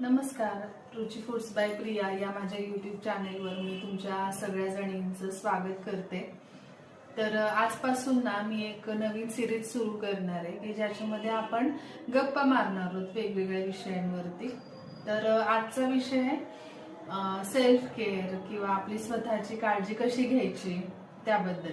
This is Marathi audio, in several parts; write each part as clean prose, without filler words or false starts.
नमस्कार. रुची फूड्स बाय प्रिया या माझ्या यूट्यूब चॅनेलवर मी तुमच्या सगळ्या जणींचं स्वागत करते. तर आजपासून ना मी एक नवीन सिरीज सुरू करणार आहे की ज्याच्यामध्ये आपण गप्पा मारणार आहोत वेगवेगळ्या विषयांवरती. तर आजचा विषय आहे सेल्फ केअर किंवा आपली स्वतःची काळजी कशी घ्यायची त्याबद्दल.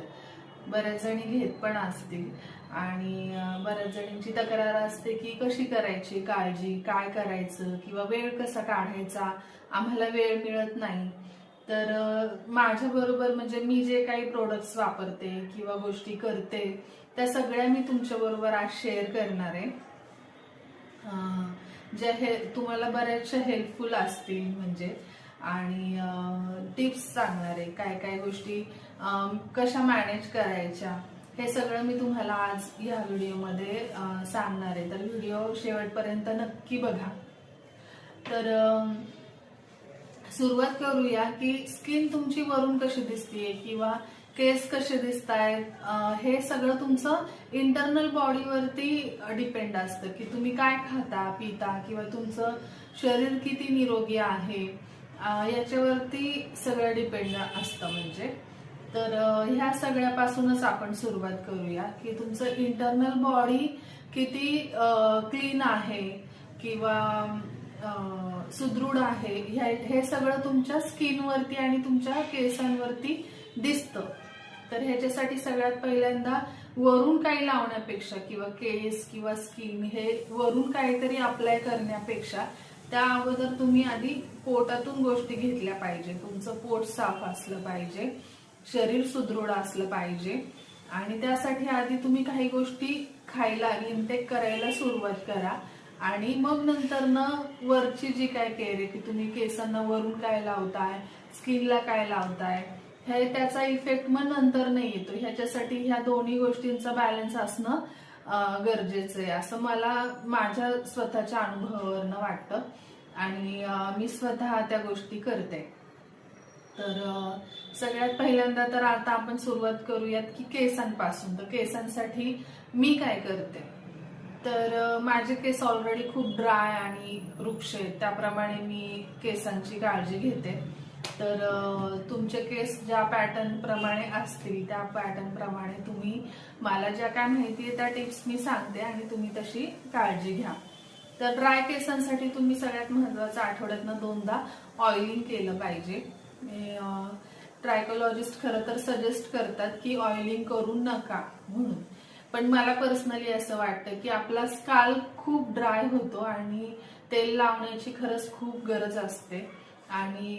बऱ्याच जणी घेत पण असतील आणि बऱ्याच जणींची तक्रार असते की कशी करायची काळजी, काय करायचं किंवा वेळ कसा काढायचा, आम्हाला वेळ मिळत नाही. तर माझ्या बरोबर म्हणजे मी जे काही प्रोडक्ट्स वापरते किंवा गोष्टी करते त्या सगळ्या मी तुमच्या बरोबर आज शेअर करणार आहे. जे हे तुम्हाला बऱ्याचशा हेल्पफुल असतील म्हणजे आणि टिप्स सांगणार आहे काय काय गोष्टी कशा मॅनेज करायच्या हे सगळं मी तुम्हाला आज या व्हिडिओमध्ये सांगणार आहे. तर व्हिडिओ शेवटपर्यंत नक्की बघा. तर सुरुवात करूया की स्किन तुमची वरून कशी दिसतेय किंवा केस कसे दिसत आहेत, हे सगळं तुमचं इंटरनल बॉडीवरती डिपेंड असतं की तुम्ही काय खाता पिता किंवा तुमचं शरीर किती निरोगी आहे याच्यावरती सगळं डिपेंड असतं. म्हणजे तर ह्या सगळ्यापासूनच आपण सुरुवात करूया की तुमचं इंटरनल बॉडी किती क्लीन आहे किंवा सुदृढ आहे हे सगळं तुमच्या स्किनवरती आणि तुमच्या केसांवरती दिसतं. तर ह्याच्यासाठी सगळ्यात पहिल्यांदा वरून काही लावण्यापेक्षा किंवा केस किंवा स्किन हे वरून काहीतरी अप्लाय करण्यापेक्षा त्या अगोदर तुम्ही आधी पोटातून गोष्टी घेतल्या पाहिजे. तुमचं पोट साफ असलं पाहिजे, शरीर सुदृढ असलं पाहिजे आणि त्यासाठी आधी तुम्ही काही गोष्टी खायला इनटेक करायला सुरुवात करा आणि मग नंतर वरची जी काय केअर आहे की तुम्ही केसांना वरून काय लावताय, स्किनला काय लावताय, हे त्याचा इफेक्ट मग नंतर नाही येतो. ह्याच्यासाठी ह्या दोन्ही गोष्टींचा बॅलन्स असणं गरजेचं आहे असं मला माझ्या स्वतःच्या अनुभवावरनं वाटतं आणि मी स्वतः त्या गोष्टी करते. तर सगळ्यात पहिल्यांदा तर आता आपण सुरुवात करूयात की केसांपासून. तर केसांसाठी मी काय करते तर माझे केस ऑलरेडी खूप ड्राय आणि वृक्ष आहेत त्याप्रमाणे मी केसांची काळजी घेते. तर तुमचे केस ज्या पॅटर्न प्रमाणे असतील त्या पॅटर्न प्रमाणे तुम्ही मला ज्या काय माहिती आहे त्या टिप्स मी सांगते आणि तुम्ही तशी काळजी घ्या. तर ड्राय केसांसाठी तुम्ही सगळ्यात महत्वाचं आठवड्यातनं 2दा ऑइलिंग केलं पाहिजे. ट्रायकोलॉजिस्ट खरं तर सजेस्ट करतात की ऑइलिंग करू नका म्हणून, पण मला पर्सनली असं वाटतं की आपला स्काल्प खूप ड्राय होतो आणि तेल लावण्याची खरंच खूप गरज असते आणि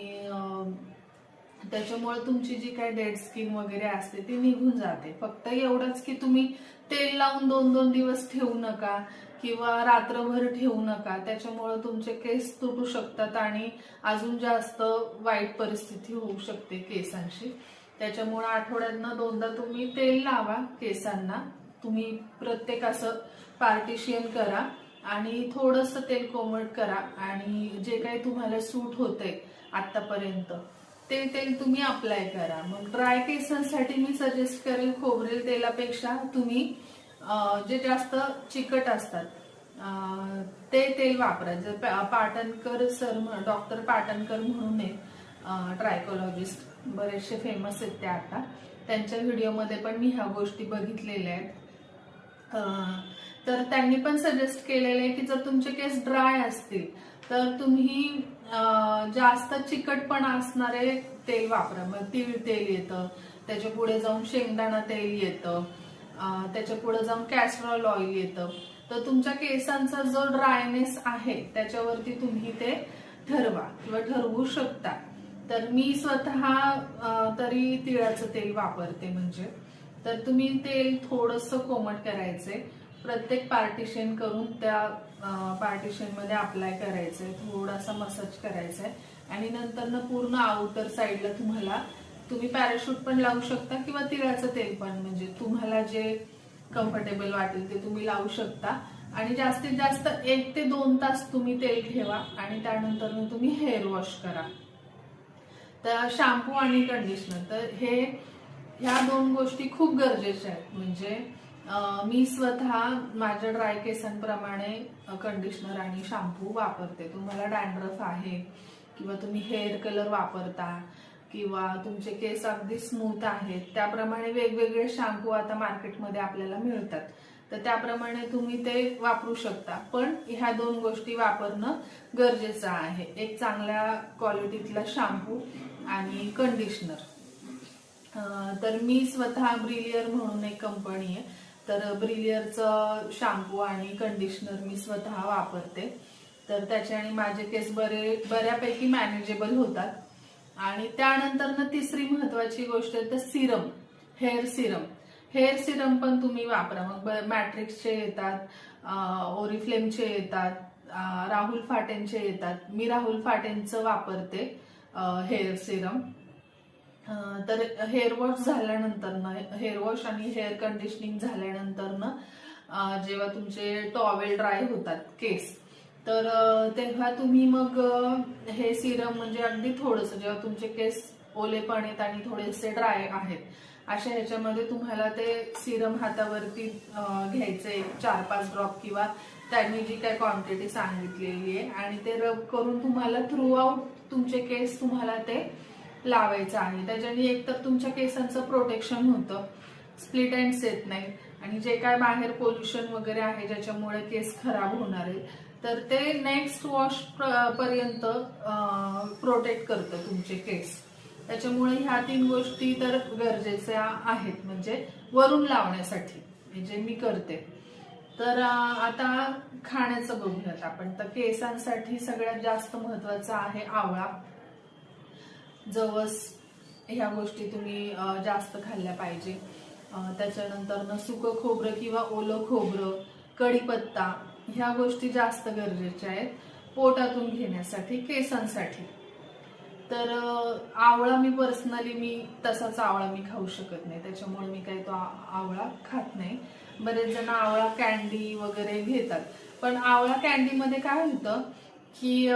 त्याच्यामुळे तुमची जी काय डेड स्किन वगैरे असते ती निघून जाते. फक्त एवढंच की तुम्ही तेल लावून 2-2 दिवस ठेवू नका किंवा रात्रभर ठेवू नका, त्याच्यामुळे तुमचे केस तुटू शकतात आणि अजून जास्त वाईट परिस्थिती होऊ शकते केसांची. त्याच्यामुळे आठवड्यातनं 2दा तुम्ही तेल लावा केसांना. तुम्ही प्रत्येक असं पार्टिशन करा आणि थोडंसं तेल कोमट करा आणि जे काही तुम्हाला सूट होतंय आतापर्यंत ते तेल तुम्ही अप्लाय करा. मग ड्राय केसांसाठी मी सजेस्ट करेल खोबरेल तेलापेक्षा तुम्ही जे जास्त चिकट असतात ते तेल वापरा. जर पाटणकर सर डॉक्टर पाटणकर म्हणून ट्रायकोलॉजिस्ट बरेचसे फेमस आहेत ते आता, त्यांच्या व्हिडिओमध्ये पण मी ह्या गोष्टी बघितलेल्या आहेत. तर त्यांनी पण सजेस्ट केलेलं आहे की जर तुमचे केस ड्राय असतील तर तुम्ही जास्त चिकटपणा असणारे तेल वापरा. मग तीळ तेल येतं, त्याच्या पुढे जाऊन शेंगदाणा तेल येतं, त्याच्या पुढे जाऊन कॅस्ट्रॉल ऑइल येतं. तर तुमच्या केसांचा जो ड्रायनेस आहे त्याच्यावरती तुम्ही ते ठरवा किंवा ठरवू शकता. तर मी स्वतः तरी तिळाचं तेल वापरते. म्हणजे तर तुम्ही तेल थोडंसं कोमट करायचंय, प्रत्येक पार्टिशन करून त्या पार्टिशन मध्ये अप्लाय करायचंय, थोडासा मसाज करायचाय आणि नंतर पूर्ण आउटर साइडला तुम्ही पॅराशूट पण लावू शकता किंवा तिळाचं तेल पण, म्हणजे तुम्हाला जे कम्फर्टेबल वाटेल ते तुम्ही लावू शकता. आणि जास्तीत जास्त 1 ते 2 तास तुम्ही तेल ठेवा आणि त्यानंतर तुम्ही हेअर वॉश करा. तर शॅम्पू आणि कंडिशनर तर ह्या 2 गोष्टी खूप गरजेच्या आहेत. म्हणजे मी स्वतः माझ्या ड्राय केसांप्रमाणे कंडिशनर आणि शॅम्पू वापरते. तुम्हाला डॅन्ड्रफ आहे किंवा तुम्ही हेअर कलर वापरता किंवा तुमचे केस अगदी स्मूथ आहेत, त्याप्रमाणे वेगवेगळे शॅम्पू आता मार्केटमध्ये आपल्याला मिळतात. तर त्याप्रमाणे तुम्ही ते वापरू शकता. पण ह्या 2 गोष्टी वापरणं गरजेचं आहे, एक चांगल्या क्वालिटीतला शॅम्पू आणि कंडिशनर. तर मी स्वतः ब्रिलियर म्हणून एक कंपनी आहे, तर ब्रिलियरचं शॅम्पू आणि कंडिशनर मी स्वतः वापरते. तर त्याच्याने माझे केस बऱ्यापैकी मॅनेजेबल होतात. आणि त्यानंतर तिसरी महत्वाची गोष्ट आहे तर Serum, hair serum. Hair serum पण तुम्ही वापरा. मग मॅट्रिक्सचे येतात, ओरिफ्लेमचे येतात, राहुल फाटेंचे येतात. मी राहुल फाटेंचं वापरते हेअर सिरम. तर हेअर वॉश झाल्यानंतर हेअर वॉश आणि हेअर कंडिशनिंग झाल्यानंतर जेव्हा तुमचे टॉवेल ड्राय होतात केस, तर तेव्हा तुम्ही मग हे सिरम म्हणजे अगदी थोडंसं, जेव्हा तुमचे केस ओले पण आहेत आणि थोडेसे ड्राय आहेत अशा ह्याच्यामध्ये तुम्हाला ते सिरम हातावरती घ्यायचे 4-5 ड्रॉप किंवा त्यांनी जी काय क्वांटिटी सांगितलेली आहे, आणि ते रब करून तुम्हाला थ्रू आउट तुमचे केस तुम्हाला ते लावायचं आहे. त्याच्याने एकतर तुमच्या केसांचं प्रोटेक्शन होतं, स्प्लिट एंड्स येत नाही, आणि जे काय बाहेर पोल्युशन वगैरे आहे ज्याच्यामुळे केस खराब होणार आहे तर ते नेक्स्ट वॉश पर्यंत प्रोटेक्ट करतं तुमचे केस. त्याच्यामुळे ह्या 3 गोष्टी तर गरजेच्या आहेत, म्हणजे वरून लावण्यासाठी जे मी करते. तर आता खाण्याचं बघूयात आपण. तर केसांसाठी सगळ्यात जास्त महत्वाचं आहे आवळा, जवस, ह्या गोष्टी तुम्ही जास्त खाल्ल्या पाहिजे. त्याच्यानंतर सुकं खोबरं किंवा ओलं खोबरं, कढीपत्ता, ह्या गोष्टी जास्त गरजेच्या आहेत पोटातून घेण्यासाठी, केसांसाठी. तर आवळा मी पर्सनली तसाच आवळा मी खाऊ शकत नाही, त्याच्यामुळे मी काही तो आवळा खात नाही. बरेच जण आवळा कॅन्डी वगैरे घेतात, पण आवळा कॅन्डीमध्ये काय होतं की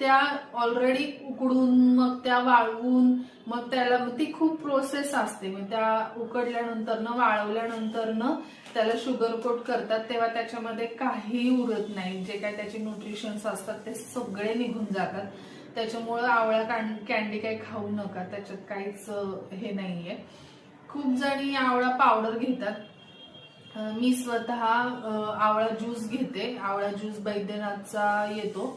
त्या ऑलरेडी उकडून मग त्या वाळवून मग त्याला ती खूप प्रोसेस असते. मग त्या उकडल्यानंतर वाळवल्यानंतर त्याला शुगर कोट करतात, तेव्हा त्याच्यामध्ये काही उरत नाही. जे काय त्याचे न्यूट्रिशन्स असतात ते सगळे निघून जातात. त्याच्यामुळे आवळा कॅन्डी काही खाऊ नका, त्याच्यात काहीच हे नाहीये. खूप जणी आवळा पावडर घेतात. मी स्वतः आवळा ज्यूस घेते. आवळा ज्यूस बैद्यनाथचा येतो,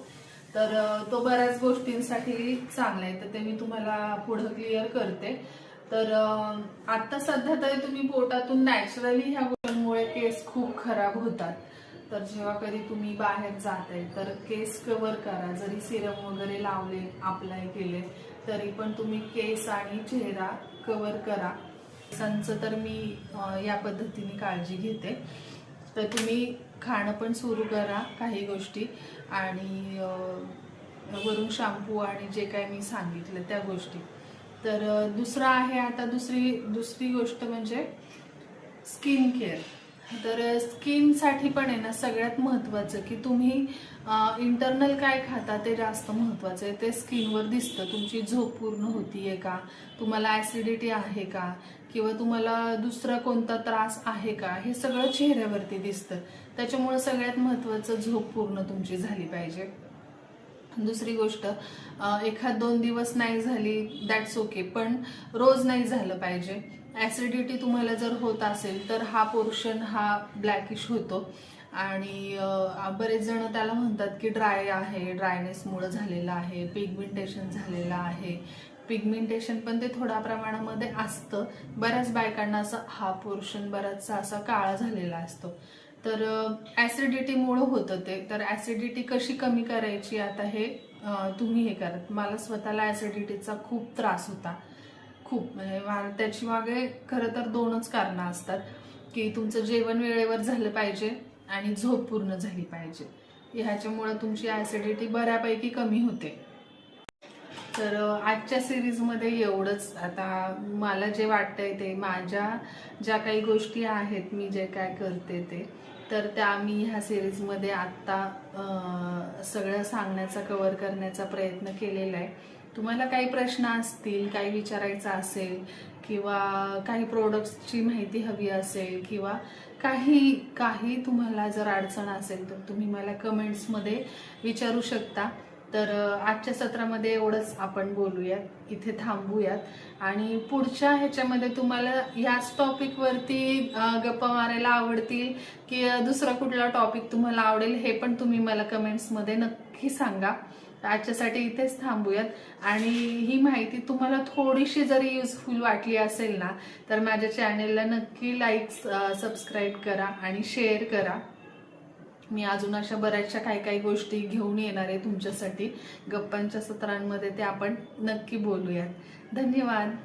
तर तो बऱ्याच गोष्टींसाठी चांगला आहे, तर ते मी तुम्हाला पुढे क्लिअर करते. तर आता सध्या तरी तुम्ही पोटातून नॅचरली ह्या गोष्टींमुळे केस खूप खराब होतात. तर जेव्हा कधी तुम्ही बाहेर जाताय तर केस कव्हर करा. जरी सिरम वगैरे लावले, अप्लाय केले, तरी पण तुम्ही केस आणि चेहरा कव्हर करा. केसांचं तर मी या पद्धतीने काळजी घेते. तर तुम्ही खाणं पण सुरू करा काही गोष्टी, आणि वरून शॅम्पू आणि जे काय मी सांगितलं त्या गोष्टी. तर दुसरं आहे आता दुसरी गोष्ट म्हणजे स्किन केअर. तर स्किनसाठी पण आहे ना सगळ्यात महत्वाचं की तुम्ही इंटरनल काय खाता ते जास्त महत्वाचं आहे. ते स्किनवर दिसतं. तुमची झोप पूर्ण होतीये का, तुम्हाला ऍसिडिटी आहे का, किंवा तुम्हाला दुसरा कोणता त्रास आहे का, हे सगळं चेहऱ्यावरती दिसतं. त्याच्यामुळे सगळ्यात महत्वाचं झोप पूर्ण तुमची झाली पाहिजे. दुसरी गोष्ट, 1-2 दिवस नाही झाली दॅट्स ओके, पण रोज नाही झालं पाहिजे. ऍसिडिटी तुम्हाला जर होत असेल तर हा पोर्शन हा ब्लॅकिश होतो, आणि बरेच जण त्याला म्हणतात की ड्राय आहे, ड्रायनेसमुळे झालेलं आहे, पिगमेंटेशन झालेलं आहे. पिगमेंटेशन पण ते थोड्या प्रमाणामध्ये असतं. बऱ्याच बायकांना असं हा पोर्शन बराचसा असा काळा झालेला असतो. तर ऍसिडिटीमुळे होतं ते. तर ऍसिडिटी कशी कमी करायची आता हे तुम्ही हे करा. मला स्वतःला ऍसिडिटीचा खूप त्रास होता, खूप. म्हणजे त्याची मागे खरं तर 2च कारणं असतात की तुमचं जेवण वेळेवर झालं पाहिजे आणि झोप पूर्ण झाली पाहिजे. ह्याच्यामुळे तुमची ऍसिडिटी बऱ्यापैकी कमी होते. तर आजच्या सिरीजमध्ये एवढंच. आता मला जे वाटतंय ते माझ्या ज्या काही गोष्टी आहेत, मी जे काय करते ते, तर त्या मी ह्या सिरीजमध्ये आत्ता सगळं सांगण्याचा, कव्हर करण्याचा प्रयत्न केलेला आहे. तुम्हाला काही प्रश्न असतील, काही विचारायचं असेल, किंवा काही प्रोडक्ट्सची माहिती हवी असेल, किंवा काही काही तुम्हाला जर अडचण असेल तर तुम्ही मला कमेंट्समध्ये विचारू शकता. तर आजच्या सत्रामध्ये एवढंच आपण बोलूयात, इथे थांबूयात आणि पुढच्या ह्याच्यामध्ये तुम्हाला याच टॉपिकवरती गप्पा मारायला आवडतील की दुसरा कुठला टॉपिक तुम्हाला आवडेल हे पण तुम्ही मला कमेंट्समध्ये नक्की सांगा. आजच्यासाठी इथेच थांबूयात आणि ही माहिती तुम्हाला थोडीशी जरी युजफुल वाटली असेल ना तर माझ्या चॅनेलला नक्की लाईक सबस्क्राईब करा आणि शेअर करा. मी अजून अशा बऱ्याचशा काही गोष्टी घेऊन येणार आहे तुमच्यासाठी गप्पांच्या सत्रांमध्ये, ते आपण नक्की बोलूयात. धन्यवाद.